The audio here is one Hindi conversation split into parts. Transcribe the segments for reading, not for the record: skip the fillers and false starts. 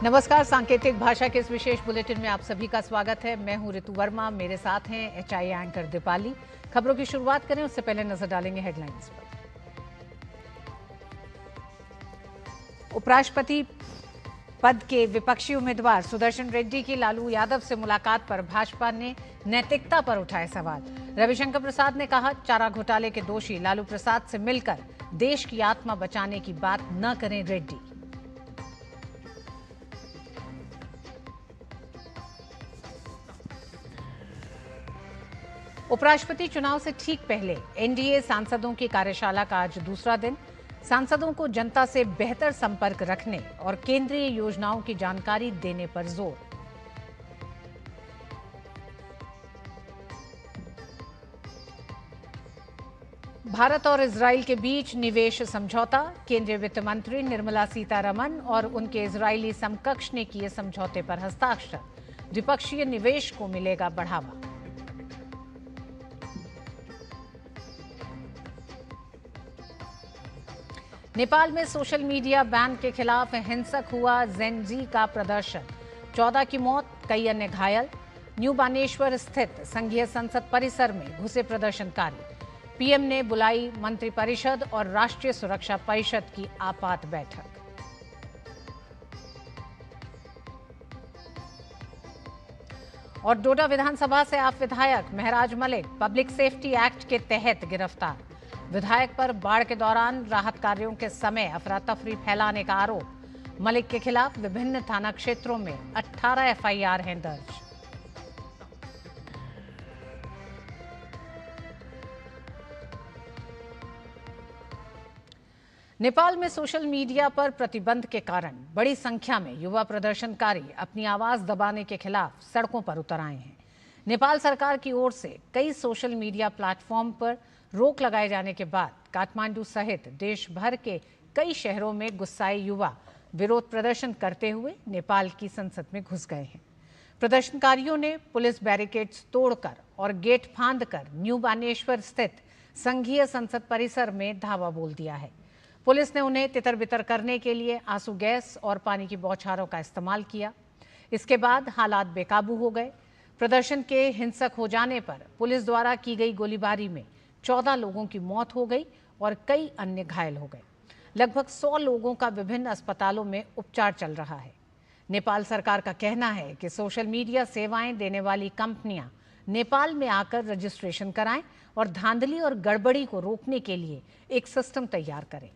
नमस्कार, सांकेतिक भाषा के इस विशेष बुलेटिन में आप सभी का स्वागत है। मैं हूं ऋतु वर्मा, मेरे साथ हैं एचआई एंकर दीपाली। खबरों की शुरुआत करें उससे पहले नजर डालेंगे हेडलाइंस पर। उपराष्ट्रपति पद के विपक्षी उम्मीदवार सुदर्शन रेड्डी की लालू यादव से मुलाकात पर भाजपा ने नैतिकता पर उठाए सवाल। रविशंकर प्रसाद ने कहा, चारा घोटाले के दोषी लालू प्रसाद से मिलकर देश की आत्मा बचाने की बात न करें रेड्डी। उपराष्ट्रपति चुनाव से ठीक पहले एनडीए सांसदों की कार्यशाला का आज दूसरा दिन। सांसदों को जनता से बेहतर संपर्क रखने और केंद्रीय योजनाओं की जानकारी देने पर जोर। भारत और इजराइल के बीच निवेश समझौता। केंद्रीय वित्त मंत्री निर्मला सीतारमण और उनके इजरायली समकक्ष ने किए समझौते पर हस्ताक्षर। द्विपक्षीय निवेश को मिलेगा बढ़ावा। नेपाल में सोशल मीडिया बैन के खिलाफ हिंसक हुआ जेन जी का प्रदर्शन। 14 की मौत, कई अन्य घायल। न्यू बानेश्वर स्थित संघीय संसद परिसर में घुसे प्रदर्शनकारी। पीएम ने बुलाई मंत्रिपरिषद और राष्ट्रीय सुरक्षा परिषद की आपात बैठक। और डोडा विधानसभा से आप विधायक महराज मलिक पब्लिक सेफ्टी एक्ट के तहत गिरफ्तार। विधायक पर बाढ़ के दौरान राहत कार्यों के समय अफरा तफरी फैलाने का आरोप। मलिक के खिलाफ विभिन्न थाना क्षेत्रों में 18 एफआईआर हैं दर्ज। नेपाल में सोशल मीडिया पर प्रतिबंध के कारण बड़ी संख्या में युवा प्रदर्शनकारी अपनी आवाज दबाने के खिलाफ सड़कों पर उतर आए हैं। नेपाल सरकार की ओर से कई सोशल मीडिया प्लेटफॉर्म पर रोक लगाए जाने के बाद काठमांडू सहित देश भर के कई शहरों में गुस्साए युवा विरोध प्रदर्शन करते हुए नेपाल की संसद में घुस गए हैं। प्रदर्शनकारियों ने पुलिस बैरिकेड्स तोड़कर और गेट फांदकर न्यू बानेश्वर स्थित संघीय संसद परिसर में धावा बोल दिया है। पुलिस ने उन्हें तितर बितर करने के लिए आंसू गैस और पानी की बौछारों का इस्तेमाल किया। इसके बाद हालात बेकाबू हो गए। प्रदर्शन के हिंसक हो जाने पर पुलिस द्वारा की गई गोलीबारी में 14 लोगों की मौत हो गई और कई अन्य घायल हो गए। लगभग 100 लोगों का विभिन्न अस्पतालों में उपचार चल रहा है। नेपाल सरकार का कहना है कि सोशल मीडिया सेवाएं देने वाली कंपनियां नेपाल में आकर रजिस्ट्रेशन कराएं और धांधली और गड़बड़ी को रोकने के लिए एक सिस्टम तैयार करें।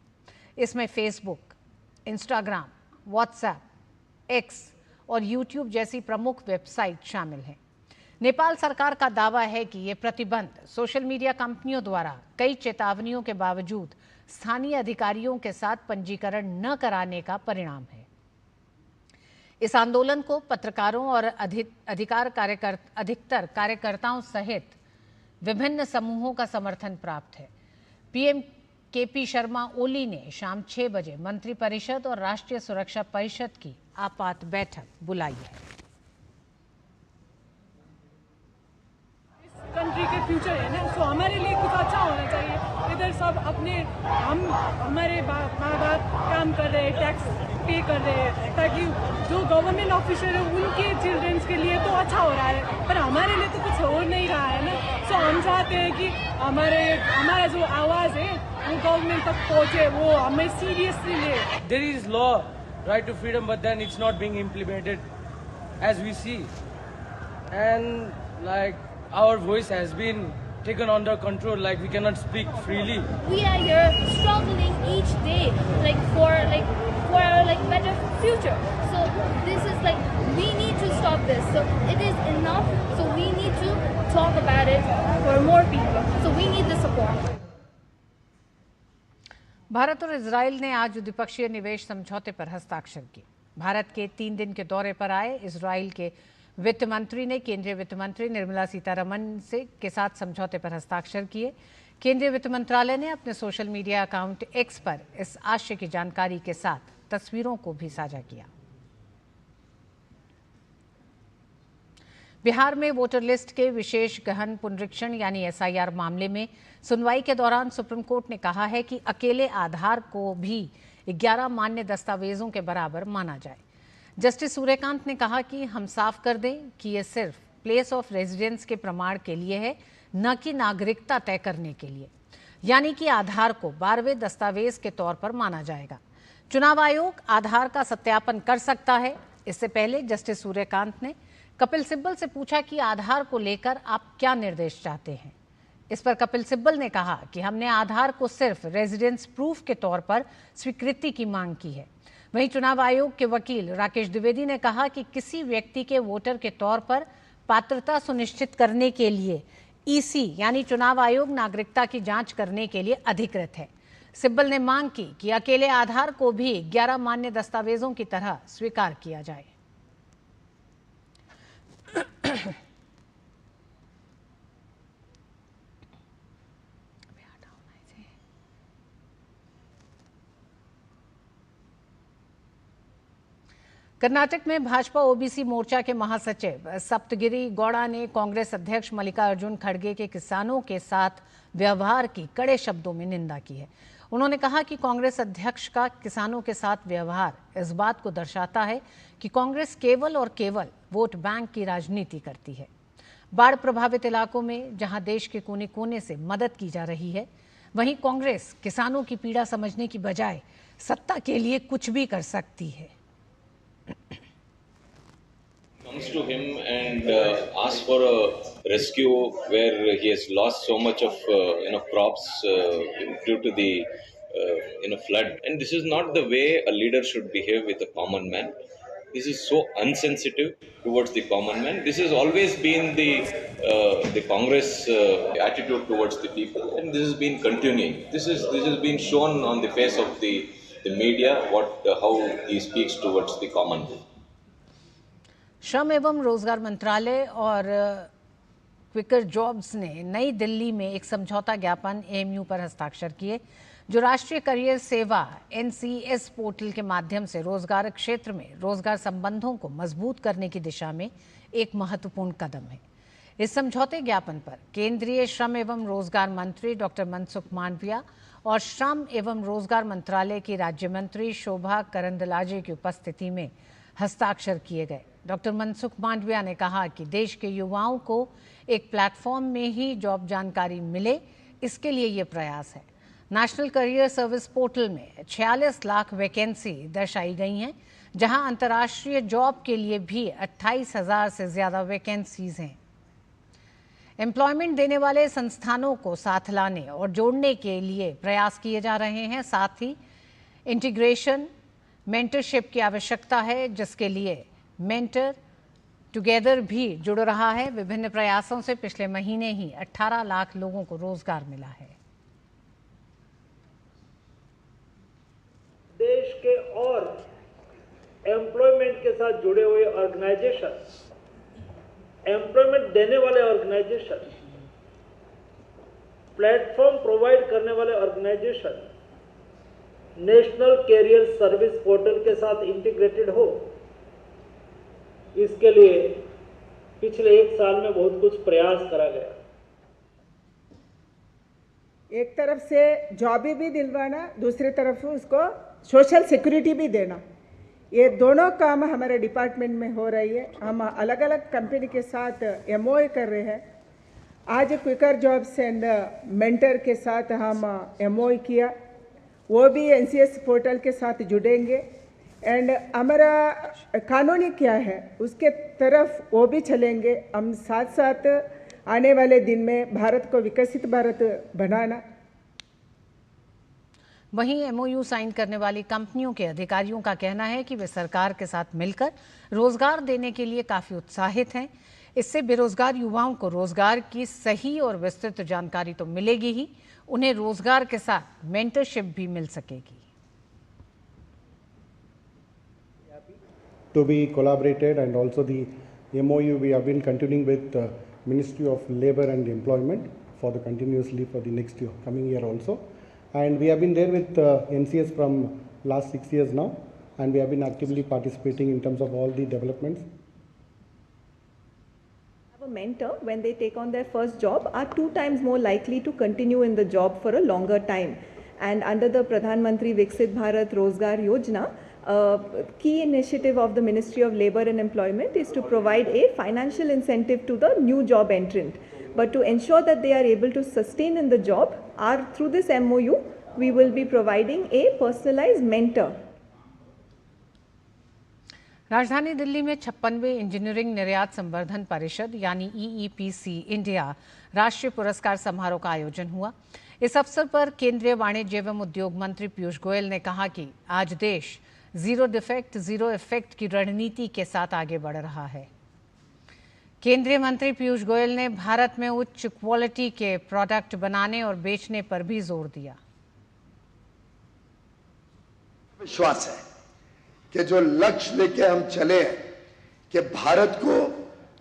इसमें फेसबुक, इंस्टाग्राम, व्हाट्सएप, एक्स और यूट्यूब जैसी प्रमुख वेबसाइट शामिल हैं। नेपाल सरकार का दावा है कि ये प्रतिबंध सोशल मीडिया कंपनियों द्वारा कई चेतावनियों के बावजूद स्थानीय अधिकारियों के साथ पंजीकरण न कराने का परिणाम है। इस आंदोलन को पत्रकारों और अधिकतर कार्यकर्ताओं सहित विभिन्न समूहों का समर्थन प्राप्त है। पीएम केपी शर्मा ओली ने शाम 6 बजे मंत्रिपरिषद और राष्ट्रीय सुरक्षा परिषद की आपात बैठक बुलाई है। कंट्री के फ्यूचर है ना, सो हमारे लिए कुछ अच्छा होना चाहिए। इधर सब हमारे माँ बाप काम कर रहे हैं, टैक्स पे कर रहे हैं, ताकि जो गवर्नमेंट ऑफिसर है उनके चिल्ड्रंस के लिए तो अच्छा हो रहा है, पर हमारे लिए तो कुछ हो नहीं रहा है ना। सो हम चाहते हैं कि हमारा जो आवाज़ है वो गवर्नमेंट तक पहुँचे, वो हमें सीरियसली ले। There is law, right to freedom, but then it's not being implemented as we see. And like our voice has been taken under control, like we cannot speak freely. We are here struggling each day for better future. So this is we need to stop this. So it is enough. So we need to talk about it for more people. So we need the support. Bharat और इजराइल ने आज द्विपक्षीय निवेश समझौते पर हस्ताक्षर किए। भारत के 3 दिन के दौरे पर आए इजराइल के वित्त मंत्री ने केंद्रीय वित्त मंत्री निर्मला सीतारमण के साथ समझौते पर हस्ताक्षर किए। केंद्रीय वित्त मंत्रालय ने अपने सोशल मीडिया अकाउंट एक्स पर इस आशय की जानकारी के साथ तस्वीरों को भी साझा किया। बिहार में वोटर लिस्ट के विशेष गहन पुनरीक्षण यानी एसआईआर मामले में सुनवाई के दौरान सुप्रीम कोर्ट ने कहा है कि अकेले आधार को भी 11 मान्य दस्तावेजों के बराबर माना जाए। जस्टिस सूर्यकांत ने कहा कि हम साफ कर दें कि यह सिर्फ प्लेस ऑफ रेजिडेंस के प्रमाण के लिए है, न कि नागरिकता तय करने के लिए, यानी कि आधार को 12वें दस्तावेज के तौर पर माना जाएगा। चुनाव आयोग आधार का सत्यापन कर सकता है। इससे पहले जस्टिस सूर्यकांत ने कपिल सिब्बल से पूछा कि आधार को लेकर आप क्या निर्देश चाहते हैं। इस पर कपिल सिब्बल ने कहा कि हमने आधार को सिर्फ रेजिडेंस प्रूफ के तौर पर स्वीकृति की मांग की है। वहीं चुनाव आयोग के वकील राकेश द्विवेदी ने कहा कि किसी व्यक्ति के वोटर के तौर पर पात्रता सुनिश्चित करने के लिए ईसी यानी चुनाव आयोग नागरिकता की जांच करने के लिए अधिकृत है। सिब्बल ने मांग की कि अकेले आधार को भी 11 मान्य दस्तावेजों की तरह स्वीकार किया जाए। कर्नाटक में भाजपा ओबीसी मोर्चा के महासचिव सप्तगिरी गौड़ा ने कांग्रेस अध्यक्ष मल्लिकार्जुन खड़गे के किसानों के साथ व्यवहार की कड़े शब्दों में निंदा की है। उन्होंने कहा कि कांग्रेस अध्यक्ष का किसानों के साथ व्यवहार इस बात को दर्शाता है कि कांग्रेस केवल और केवल वोट बैंक की राजनीति करती है। बाढ़ प्रभावित इलाकों में जहां देश के कोने कोने से मदद की जा रही है, वहीं कांग्रेस किसानों की पीड़ा समझने की बजाय सत्ता के लिए कुछ भी कर सकती है। Comes to him and asks for a rescue where he has lost so much of crops due to the flood, and this is not the way a leader should behave with a common man. This is so unsensitive towards the common man. This has always been the Congress attitude towards the people, and this has been continuing. This has been shown on the face of the media how he speaks towards the common man. श्रम एवं रोजगार मंत्रालय और क्विकर जॉब्स ने नई दिल्ली में एक समझौता ज्ञापन एएमयू पर हस्ताक्षर किए, जो राष्ट्रीय करियर सेवा एनसीएस पोर्टल के माध्यम से रोजगार क्षेत्र में रोजगार संबंधों को मजबूत करने की दिशा में एक महत्वपूर्ण कदम है। इस समझौते ज्ञापन पर केंद्रीय श्रम एवं रोजगार मंत्री डॉक्टर मनसुख मांडविया और श्रम एवं रोजगार मंत्रालय की राज्य मंत्री शोभा करंदलाजे की उपस्थिति में हस्ताक्षर किए गए। डॉक्टर मनसुख मांडविया ने कहा कि देश के युवाओं को एक प्लेटफॉर्म में ही जॉब जानकारी मिले, इसके लिए ये प्रयास है। नेशनल करियर सर्विस पोर्टल में 46 लाख वैकेंसी दर्शाई गई हैं, जहां अंतर्राष्ट्रीय जॉब के लिए भी 28,000 से ज़्यादा वैकेंसीज हैं। एम्प्लॉयमेंट देने वाले संस्थानों को साथ लाने और जोड़ने के लिए प्रयास किए जा रहे हैं। साथ ही इंटीग्रेशन, मेंटरशिप की आवश्यकता है, जिसके लिए मेंटर टुगेदर भी जुड़ रहा है। विभिन्न प्रयासों से पिछले महीने ही 18 लाख लोगों को रोजगार मिला है। देश के और एम्प्लॉयमेंट के साथ जुड़े हुए ऑर्गेनाइजेशन, एम्प्लॉयमेंट देने वाले ऑर्गेनाइजेशन, प्लेटफॉर्म प्रोवाइड करने वाले organisation national career service portal के साथ इंटीग्रेटेड हो, इसके लिए पिछले 1 साल में बहुत कुछ प्रयास करा गया। एक तरफ से जॉब भी दिलवाना, दूसरी तरफ उसको सोशल सिक्योरिटी भी देना, ये दोनों काम हमारे डिपार्टमेंट में हो रही है। हम अलग अलग कंपनी के साथ एमओए कर रहे हैं। आज क्विकर जॉब्स एंड मेंटर के साथ हम एमओए किया, वो भी एनसीएस पोर्टल के साथ जुड़ेंगे एंड हमारा कानूनी क्या है उसके तरफ वो भी चलेंगे। हम साथ साथ आने वाले दिन में भारत को विकसित भारत बनाना। वहीं एमओयू साइन करने वाली कंपनियों के अधिकारियों का कहना है कि वे सरकार के साथ मिलकर रोजगार देने के लिए काफ़ी उत्साहित हैं। इससे बेरोजगार युवाओं को रोजगार की सही और विस्तृत जानकारी तो मिलेगी ही, उन्हें रोजगार के साथ मेंटरशिप भी मिल सकेगी। To be collaborated, and also the MOU we have been continuing with Ministry of Labour and Employment for the continuously for the next year, coming year also, and we have been there with NCS from last 6 years now, and we have been actively participating in terms of all the developments. A mentor, when they take on their first job, are 2 times more likely to continue in the job for a longer time. And under the Pradhan Mantri Viksit Bharat Rozgar Yojana, key initiative of the Ministry of Labour and Employment is to provide a financial incentive to the new job entrant. But to ensure that they are able to sustain in the job, through this MOU, we will be providing a personalized mentor. राजधानी दिल्ली में 56वें इंजीनियरिंग निर्यात संवर्धन परिषद यानी EEPC इंडिया राष्ट्रीय पुरस्कार समारोह का आयोजन हुआ। इस अवसर पर केंद्रीय वाणिज्य एवं उद्योग मंत्री पीयूष गोयल ने कहा कि आज देश जीरो डिफेक्ट जीरो इफेक्ट की रणनीति के साथ आगे बढ़ रहा है। केंद्रीय मंत्री पीयूष गोयल ने भारत में उच्च क्वालिटी के प्रोडक्ट बनाने और बेचने पर भी जोर दिया। विश्वास है कि जो लक्ष्य लेके हम चले हैं कि भारत को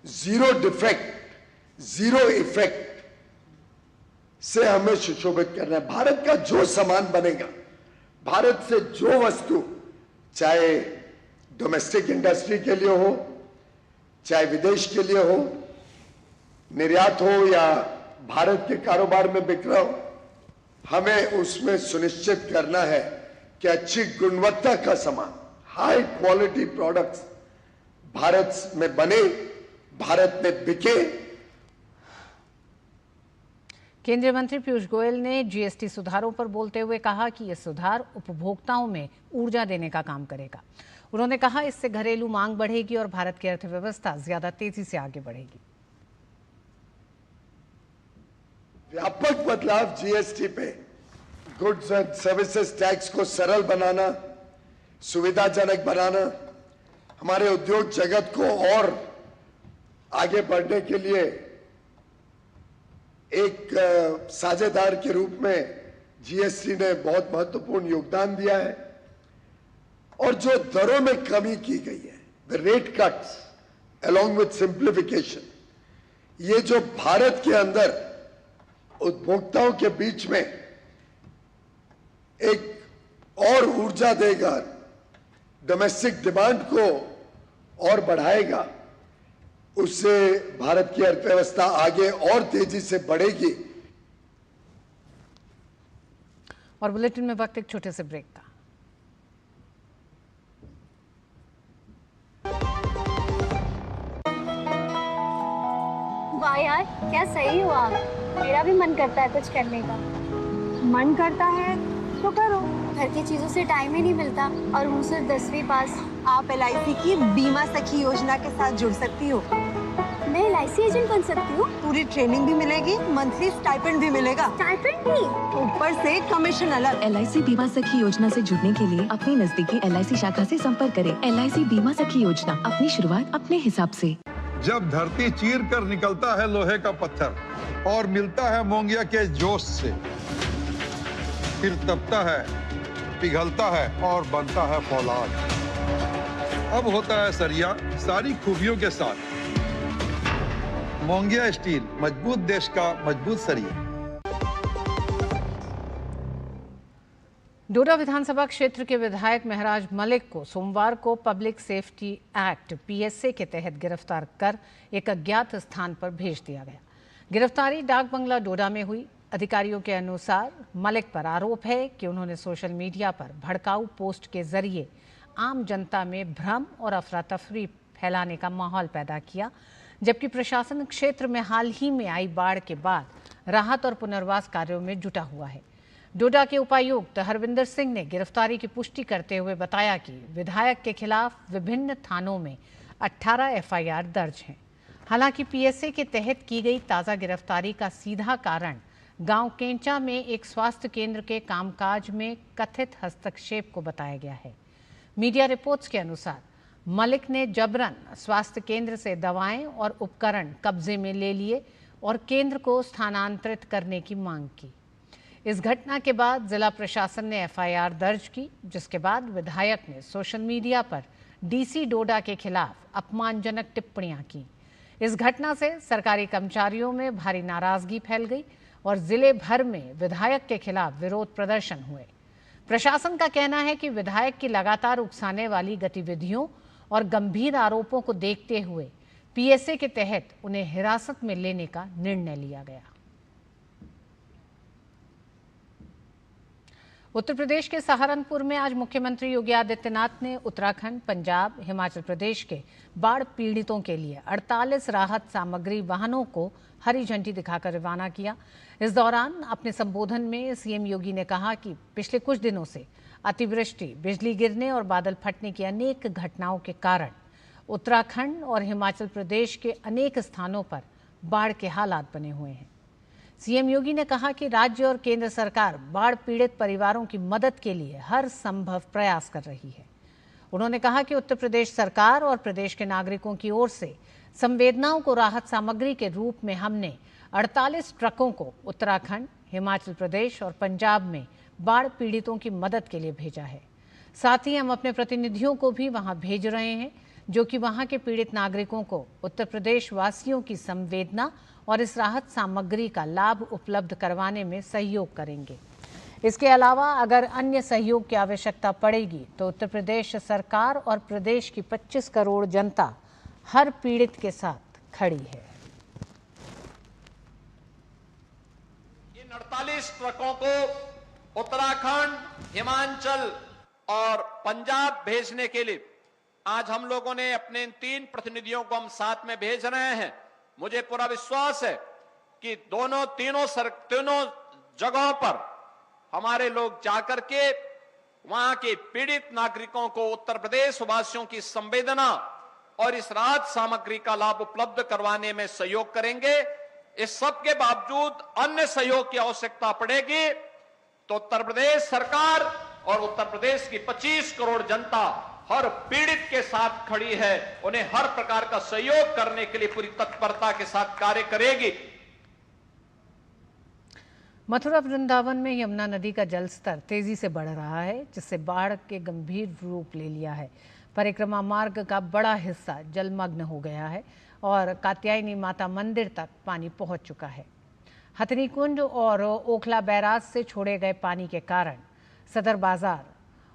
जीरो डिफेक्ट जीरो इफेक्ट से हमें सुशोभित करना है। भारत का जो सामान बनेगा, भारत से जो वस्तु, चाहे डोमेस्टिक इंडस्ट्री के लिए हो, चाहे विदेश के लिए हो, निर्यात हो या भारत के कारोबार में बिक रहा हो, हमें उसमें सुनिश्चित करना है कि अच्छी गुणवत्ता का सामान, हाई क्वालिटी प्रोडक्ट्स भारत में बने, भारत में बिके। केंद्रीय मंत्री पीयूष गोयल ने जीएसटी सुधारों पर बोलते हुए कहा कि यह सुधार उपभोक्ताओं में ऊर्जा देने का काम करेगा। उन्होंने कहा इससे घरेलू मांग बढ़ेगी और भारत की अर्थव्यवस्था ज्यादा तेजी से आगे बढ़ेगी। व्यापक बदलाव जीएसटी पे, गुड्स एंड सर्विसेज टैक्स को सरल बनाना, सुविधाजनक बनाना, हमारे उद्योग जगत को और आगे बढ़ने के लिए एक साझेदार के रूप में जीएसटी ने बहुत महत्वपूर्ण योगदान दिया है। और जो दरों में कमी की गई है, the rate cuts along with simplification, ये जो भारत के अंदर उपभोक्ताओं के बीच में एक और ऊर्जा देगा, डोमेस्टिक डिमांड को और बढ़ाएगा, उससे भारत की अर्थव्यवस्था आगे और तेजी से बढ़ेगी। और बुलेटिन में वक्त एक छोटे से ब्रेक का। वाह यार, क्या सही हुआ। मेरा भी मन करता है कुछ करने का। मन करता है तो करो। घर की चीजों से टाइम ही नहीं मिलता और हूँ सिर्फ 10वीं पास। आप LIC की बीमा सखी योजना के साथ जुड़ सकती हो। मैं LIC एजेंट बन सकती हूँ। पूरी ट्रेनिंग भी मिलेगी, मंथली स्टाइपेंड भी मिलेगा। स्टाइपेंड भी? ऊपर से कमीशन अलग। LIC बीमा सखी योजना से जुड़ने के लिए अपनी नजदीकी LIC शाखा से संपर्क करें। LIC बीमा सखी योजना, अपनी शुरुआत अपने हिसाब से। जब धरती चीर कर निकलता है लोहे का पत्थर और मिलता है मोंगिया के जोश से, फिर तपता है, पिघलता है और बनता है फौलाद। अब होता है सरिया सारी खूबियों के साथ। मोंगिया स्टील, मजबूत देश का मजबूत सरिया। डोडा विधानसभा क्षेत्र के विधायक महराज मलिक को सोमवार को पब्लिक सेफ्टी एक्ट PSA के तहत गिरफ्तार कर एक अज्ञात स्थान पर भेज दिया गया। गिरफ्तारी डाक बंगला डोडा में हुई। अधिकारियों के अनुसार मलिक पर आरोप है कि उन्होंने सोशल मीडिया पर भड़काऊ पोस्ट के जरिए आम जनता में भ्रम और अफरा तफरी फैलाने का माहौल पैदा किया, जबकि प्रशासन क्षेत्र में हाल ही में आई बाढ़ के बाद राहत और पुनर्वास कार्यों में जुटा हुआ है। डोडा के उपायुक्त हरविंदर सिंह ने गिरफ्तारी की पुष्टि करते हुए बताया कि विधायक के खिलाफ विभिन्न थानों में 18 FIR दर्ज हैं। हालांकि PSA के तहत की गई ताज़ा गिरफ्तारी का सीधा कारण गांव केंचा में एक स्वास्थ्य केंद्र के कामकाज में कथित हस्तक्षेप को बताया गया है। मीडिया रिपोर्ट्स के अनुसार मलिक ने जबरन स्वास्थ्य केंद्र से दवाएं और उपकरण कब्जे में ले लिए और केंद्र को स्थानांतरित करने की मांग की। इस घटना के बाद जिला प्रशासन ने FIR दर्ज की, जिसके बाद विधायक ने सोशल मीडिया पर DC डोडा के खिलाफ अपमानजनक टिप्पणियां की। इस घटना से सरकारी कर्मचारियों में भारी नाराजगी फैल गई और जिले भर में विधायक के खिलाफ विरोध प्रदर्शन हुए। प्रशासन का कहना है कि विधायक की लगातार उकसाने वाली गतिविधियों और गंभीर आरोपों को देखते हुए PSA के तहत उन्हें हिरासत में लेने का निर्णय लिया गया। उत्तर प्रदेश के सहारनपुर में आज मुख्यमंत्री योगी आदित्यनाथ ने उत्तराखंड, पंजाब, हिमाचल प्रदेश के बाढ़ पीड़ितों के लिए 48 राहत सामग्री वाहनों को हरी झंडी दिखाकर रवाना किया। इस दौरान अपने संबोधन में सीएम योगी ने कहा कि पिछले कुछ दिनों से अतिवृष्टि, बिजली गिरने और बादल फटने की अनेक घटनाओं के कारण उत्तराखंड और हिमाचल प्रदेश के अनेक स्थानों पर बाढ़ के हालात बने हुए हैं। सीएम योगी ने कहा कि राज्य और केंद्र सरकार बाढ़ पीड़ित परिवारों की मदद के लिए हर संभव प्रयास कर रही है। उन्होंने कहा कि उत्तर प्रदेश सरकार और प्रदेश के नागरिकों की ओर से संवेदनाओं को राहत सामग्री के रूप में हमने 48 ट्रकों को उत्तराखंड, हिमाचल प्रदेश और पंजाब में बाढ़ पीड़ितों की मदद के लिए भेजा है। साथ ही हम अपने प्रतिनिधियों को भी वहां भेज रहे हैं, जो कि वहां के पीड़ित नागरिकों को उत्तर प्रदेश वासियों की संवेदना और इस राहत सामग्री का लाभ उपलब्ध करवाने में सहयोग करेंगे। इसके अलावा अगर अन्य सहयोग की आवश्यकता पड़ेगी तो उत्तर प्रदेश सरकार और प्रदेश की 25 करोड़ जनता हर पीड़ित के साथ खड़ी है। इन 48 ट्रकों को उत्तराखंड, हिमाचल और पंजाब भेजने के लिए आज हम लोगों ने अपने इन 3 प्रतिनिधियों को हम साथ में भेज रहे हैं। मुझे पूरा विश्वास है कि तीनों जगहों पर हमारे लोग जाकर के वहां के पीड़ित नागरिकों को उत्तर प्रदेश वासियों की संवेदना और इस राहत सामग्री का लाभ उपलब्ध करवाने में सहयोग करेंगे। इस सब के बावजूद अन्य सहयोग की आवश्यकता पड़ेगी तो उत्तर प्रदेश सरकार और उत्तर प्रदेश की 25 करोड़ जनता हर पीड़ित के साथ खड़ी है। उन्हें हर प्रकार का सहयोग करने के लिए पूरी तत्परता के साथ कार्य करेगी। मथुरा वृंदावन में यमुना नदी का जलस्तर तेजी से बढ़ रहा है, जिससे बाढ़ के गंभीर रूप ले लिया है। परिक्रमा मार्ग का बड़ा हिस्सा जलमग्न हो गया है और कात्यायनी माता मंदिर तक पानी पहुंच चुका है। हथनी कुंड और ओखला बैराज से छोड़े गए पानी के कारण सदर बाजार,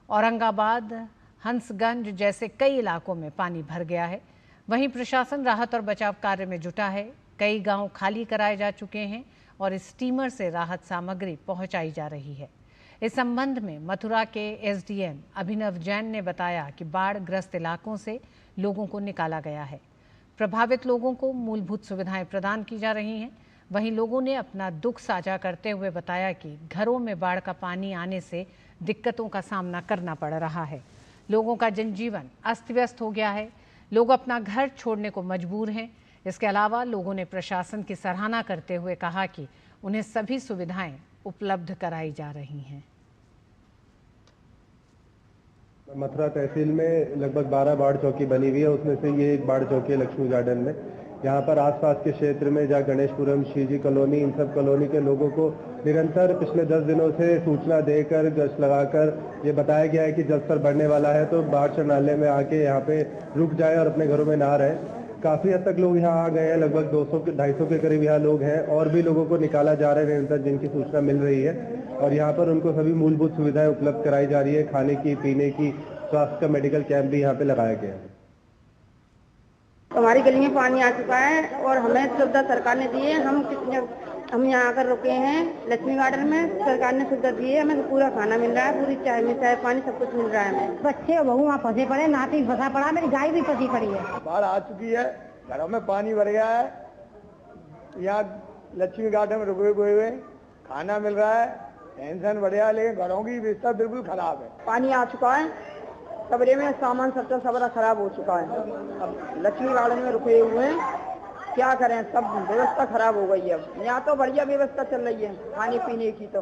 औरंगाबाद, हंसगंज जैसे कई इलाकों में पानी भर गया है। वहीं प्रशासन राहत और बचाव कार्य में जुटा है। कई गांव खाली कराए जा चुके हैं और स्टीमर से राहत सामग्री पहुंचाई जा रही है। इस संबंध में मथुरा के एसडीएम अभिनव जैन ने बताया कि बाढ़ ग्रस्त इलाकों से लोगों को निकाला गया है। प्रभावित लोगों को मूलभूत सुविधाएं प्रदान की जा रही हैं। वहीं लोगों ने अपना दुख साझा करते हुए बताया कि घरों में बाढ़ का पानी आने से दिक्कतों का सामना करना पड़ रहा है। लोगों का जनजीवन अस्त व्यस्त हो गया है। लोग अपना घर छोड़ने को मजबूर हैं। इसके अलावा लोगों ने प्रशासन की सराहना करते हुए कहा कि उन्हें सभी सुविधाएं उपलब्ध कराई जा रही हैं। मथुरा तहसील में लगभग 12 बाढ़ चौकी बनी हुई है। उसमें से ये एक बाढ़ चौकी है लक्ष्मी गार्डन में। यहाँ पर आसपास के क्षेत्र में जहाँ गणेशपुरम, शिवजी कॉलोनी, इन सब कॉलोनी के लोगों को निरंतर पिछले 10 दिनों से सूचना देकर, गश्त लगाकर ये बताया गया है कि जलस्तर बढ़ने वाला है, तो बाढ़ शरणालय में आके यहाँ पे रुक जाए और अपने घरों में ना रहे। काफी हद तक लोग यहाँ आ गए हैं। लगभग 200-250 के करीब यहाँ लोग हैं और भी लोगों को निकाला जा रहा है निरंतर, जिनकी सूचना मिल रही है। और यहाँ पर उनको सभी मूलभूत सुविधाएं उपलब्ध कराई जा रही है। खाने की, पीने की, स्वास्थ्य का मेडिकल कैंप भी यहाँ पे लगाया गया है। हमारी गली में पानी आ चुका है और हमें सुविधा सरकार ने दी है। हम यहाँ आकर रुके हैं लक्ष्मी गार्डन में। सरकार ने सुविधा दी है, हमें पूरा खाना मिल रहा है, पूरी चाय में चाय पानी सब कुछ मिल रहा है हमें। बच्चे और बहू वहाँ फंसे पड़े, नाती फंसा पड़ा, मेरी गाय भी फंसी पड़ी है। बाढ़ आ चुकी है, घरों में पानी भर गया है। यहाँ लक्ष्मी गार्डन में रुके हुए खाना मिल रहा है, टेंशन बढ़िया, लेकिन घरों की व्यवस्था बिल्कुल खराब है। पानी आ चुका है, कमरे में सामान सबरा खराब हो चुका है। अब लक्ष्मी गार्डन में रुके हुए हैं, क्या करें, सब व्यवस्था खराब हो गई है। अब यहाँ तो बढ़िया व्यवस्था चल रही है खाने पीने की। तो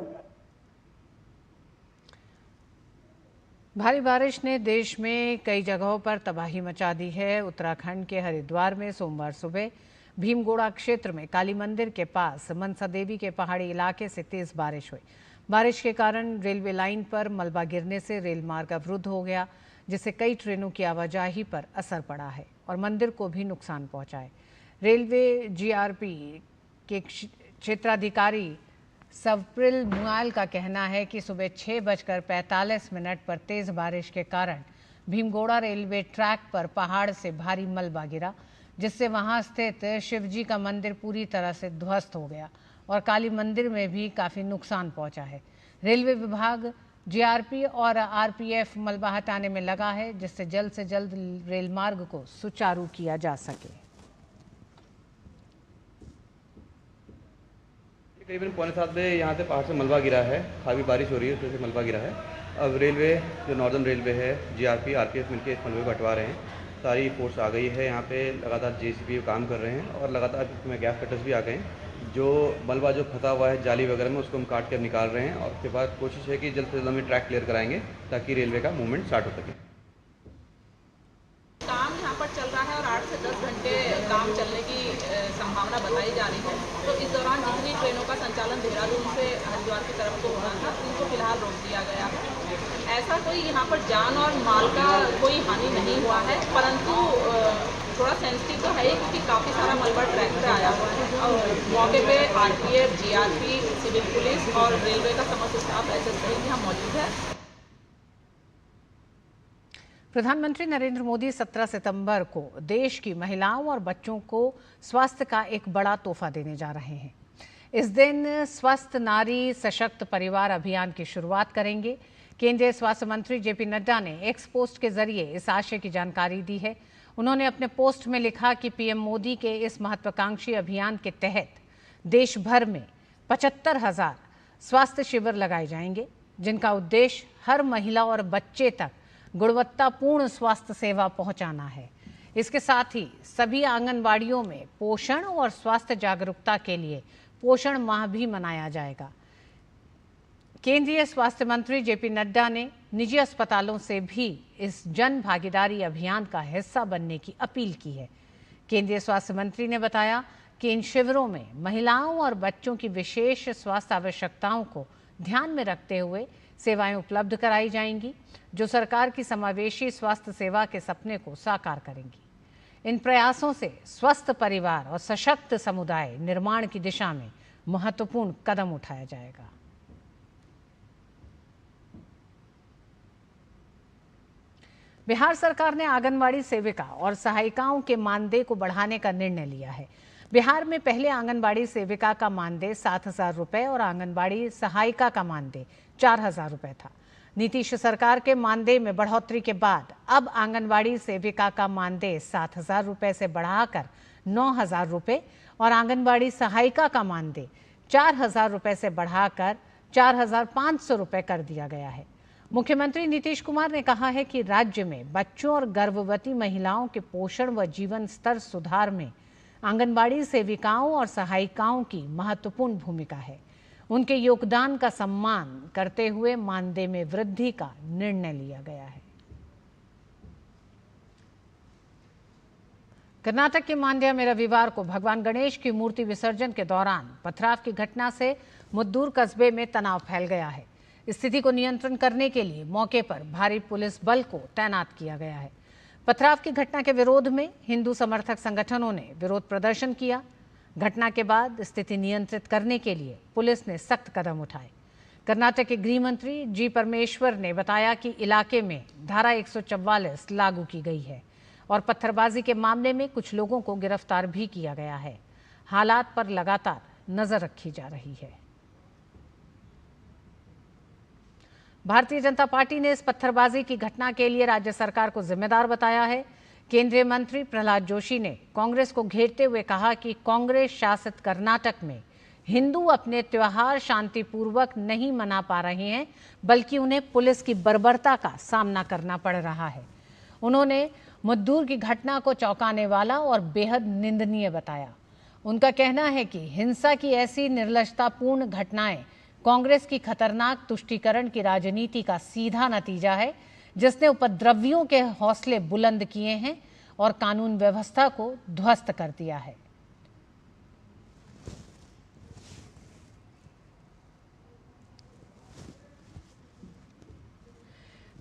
भारी बारिश ने देश में कई जगहों पर तबाही मचा दी है। उत्तराखंड के हरिद्वार में सोमवार सुबह भीमगोड़ा क्षेत्र में काली मंदिर के पास मनसा देवी के पहाड़ी इलाके से तेज बारिश हुई। बारिश के कारण रेलवे लाइन पर मलबा गिरने से रेल मार्ग अवरुद्ध हो गया, जिससे कई ट्रेनों की आवाजाही पर असर पड़ा है और मंदिर को भी नुकसान पहुंचा है। रेलवे जीआरपी के क्षेत्राधिकारी सवप्रिल मुआल का कहना है कि सुबह 6:45 पर तेज बारिश के कारण भीमगोड़ा रेलवे ट्रैक पर पहाड़ से भारी मलबा गिरा, जिससे वहां स्थित शिवजी का मंदिर पूरी तरह से ध्वस्त हो गया और काली मंदिर में भी काफ़ी नुकसान पहुंचा है। रेलवे विभाग जीआरपी और आरपीएफ मलबा हटाने में लगा है, जिससे से जल्द रेल मार्ग को सुचारू किया जा सके। करीबन 6:45 बजे यहाँ से पहाड़ से मलबा गिरा है। काफ़ी बारिश हो रही है, उससे मलबा गिरा है। अब रेलवे जो नॉर्दर्न रेलवे है, जीआरपी आरपीएफ मिलकर इस मलबे को हटवा रहे हैं। सारी फोर्स आ गई है यहाँ पे, लगातार जेसीबी काम कर रहे हैं और लगातार इसमें गैस कटर्स भी आ गए हैं। जो मलबा जो फंसा हुआ है जाली वगैरह में, उसको हम काट कर निकाल रहे हैं और उसके बाद कोशिश है कि जल्द से जल्द हम ट्रैक क्लियर कराएंगे ताकि रेलवे का मूवमेंट स्टार्ट हो सके। काम यहाँ पर चल रहा है और 8 से 10 घंटे काम चलने की संभावना बताई जा रही है। तो इस दौरान जितनी ट्रेनों का संचालन देहरादून से हरिद्वार की तरफ को होना था, उनको फिलहाल रोक दिया गया है। ऐसा कोई यहाँ पर जान और माल का कोई हानि नहीं हुआ है, परंतु थोड़ा सेंसिटिव तो है क्योंकि काफ़ी सारा मलबा ट्रैक पे आया हुआ है और मौके पे आरपीएफ, जीआरपी, सिविल पुलिस और रेलवे का समस्त स्टाफ एसएसबी यहाँ मौजूद है। प्रधानमंत्री नरेंद्र मोदी 17 सितंबर को देश की महिलाओं और बच्चों को स्वास्थ्य का एक बड़ा तोहफा देने जा रहे हैं। इस दिन स्वस्थ नारी सशक्त परिवार अभियान की शुरुआत करेंगे। केंद्रीय स्वास्थ्य मंत्री जेपी नड्डा ने एक्स पोस्ट के जरिए इस आशय की जानकारी दी है। उन्होंने अपने पोस्ट में लिखा कि पीएम मोदी के इस महत्वाकांक्षी अभियान के तहत देश भर में 75,000 स्वास्थ्य शिविर लगाए जाएंगे, जिनका उद्देश्य हर महिला और बच्चे तक गुणवत्तापूर्ण स्वास्थ्य सेवा पहुंचाना है। इसके साथ ही सभी आंगनबाड़ियों में पोषण और स्वास्थ्य जागरूकता के लिए पोषण माह भी मनाया जाएगा। केंद्रीय स्वास्थ्य मंत्री जेपी नड्डा ने निजी अस्पतालों से भी इस जन भागीदारी अभियान का हिस्सा बनने की अपील की है। केंद्रीय स्वास्थ्य मंत्री ने बताया कि इन शिविरों में महिलाओं और बच्चों की विशेष स्वास्थ्य आवश्यकताओं को ध्यान में रखते हुए सेवाएं उपलब्ध कराई जाएंगी, जो सरकार की समावेशी स्वास्थ्य सेवा के सपने को साकार करेंगी। इन प्रयासों से स्वस्थ परिवार और सशक्त समुदाय निर्माण की दिशा में महत्वपूर्ण कदम उठाया जाएगा। बिहार सरकार ने आंगनबाड़ी सेविका और सहायिकाओं के मानदेय को बढ़ाने का निर्णय लिया है। बिहार में पहले आंगनबाड़ी सेविका का मानदेय 7,000 रुपये और आंगनबाड़ी सहायिका का मानदेय 4,000 रुपये था। नीतीश सरकार के मानदेय में बढ़ोतरी के बाद अब आंगनबाड़ी सेविका का मानदेय 7,000 रुपये से बढ़ाकर 9,000 रुपये और आंगनबाड़ी सहायिका का मानदेय 4,000 रुपये से बढ़ाकर 4,500 रुपये कर दिया गया है। मुख्यमंत्री नीतीश कुमार ने कहा है कि राज्य में बच्चों और गर्भवती महिलाओं के पोषण व जीवन स्तर सुधार में आंगनबाड़ी सेविकाओं और सहायिकाओं की महत्वपूर्ण भूमिका है। उनके योगदान का सम्मान करते हुए मानदेय में वृद्धि का निर्णय लिया गया है। कर्नाटक के मांड्या में रविवार को भगवान गणेश की मूर्ति विसर्जन के दौरान पथराव की घटना से मुद्दूर कस्बे में तनाव फैल गया है। स्थिति को नियंत्रण करने के लिए मौके पर भारी पुलिस बल को तैनात किया गया है। पथराव की घटना के विरोध में हिंदू समर्थक संगठनों ने विरोध प्रदर्शन किया। घटना के बाद स्थिति नियंत्रित करने के लिए पुलिस ने सख्त कदम उठाए। कर्नाटक के गृह मंत्री जी परमेश्वर ने बताया कि इलाके में धारा 144 लागू की गई है और पत्थरबाजी के मामले में कुछ लोगों को गिरफ्तार भी किया गया है। हालात पर लगातार नजर रखी जा रही है। भारतीय जनता पार्टी ने इस पत्थरबाजी की घटना के लिए राज्य सरकार को जिम्मेदार बताया है। केंद्रीय मंत्री प्रहलाद जोशी ने कांग्रेस को घेरते हुए कहा कि कांग्रेस शासित कर्नाटक में हिंदू अपने त्योहार शांतिपूर्वक नहीं मना पा रहे हैं, बल्कि उन्हें पुलिस की बर्बरता का सामना करना पड़ रहा है। उन्होंने मुद्दूर की घटना को चौंकाने वाला और बेहद निंदनीय बताया। उनका कहना है कि हिंसा की ऐसी निर्लजतापूर्ण घटनाएं कांग्रेस की खतरनाक तुष्टीकरण की राजनीति का सीधा नतीजा है, जिसने उपद्रवियों के हौसले बुलंद किए हैं और कानून व्यवस्था को ध्वस्त कर दिया है।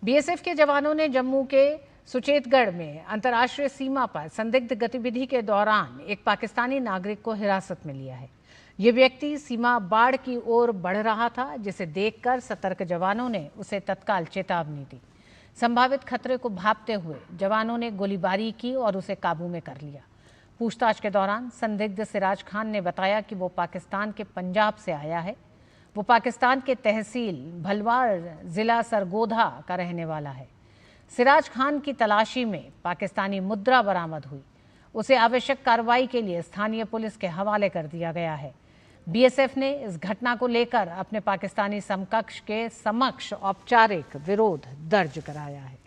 बीएसएफ के जवानों ने जम्मू के सुचेतगढ़ में अंतर्राष्ट्रीय सीमा पर संदिग्ध गतिविधि के दौरान एक पाकिस्तानी नागरिक को हिरासत में लिया है। ये व्यक्ति सीमा बाढ़ की ओर बढ़ रहा था, जिसे देखकर सतर्क जवानों ने उसे तत्काल चेतावनी दी। संभावित खतरे को भांपते हुए जवानों ने गोलीबारी की और उसे काबू में कर लिया। पूछताछ के दौरान संदिग्ध सिराज खान ने बताया कि वो पाकिस्तान के पंजाब से आया है। वो पाकिस्तान के तहसील भलवाड़ जिला सरगोधा का रहने वाला है। सिराज खान की तलाशी में पाकिस्तानी मुद्रा बरामद हुई। उसे आवश्यक कार्रवाई के लिए स्थानीय पुलिस के हवाले कर दिया गया है। बीएसएफ ने इस घटना को लेकर अपने पाकिस्तानी समकक्ष के समक्ष औपचारिक विरोध दर्ज कराया है।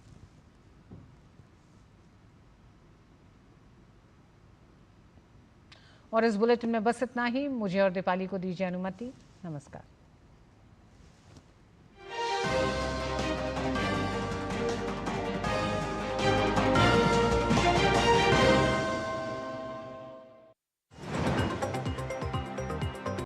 और इस बुलेटिन में बस इतना ही। मुझे और दीपाली को दीजिए अनुमति। नमस्कार।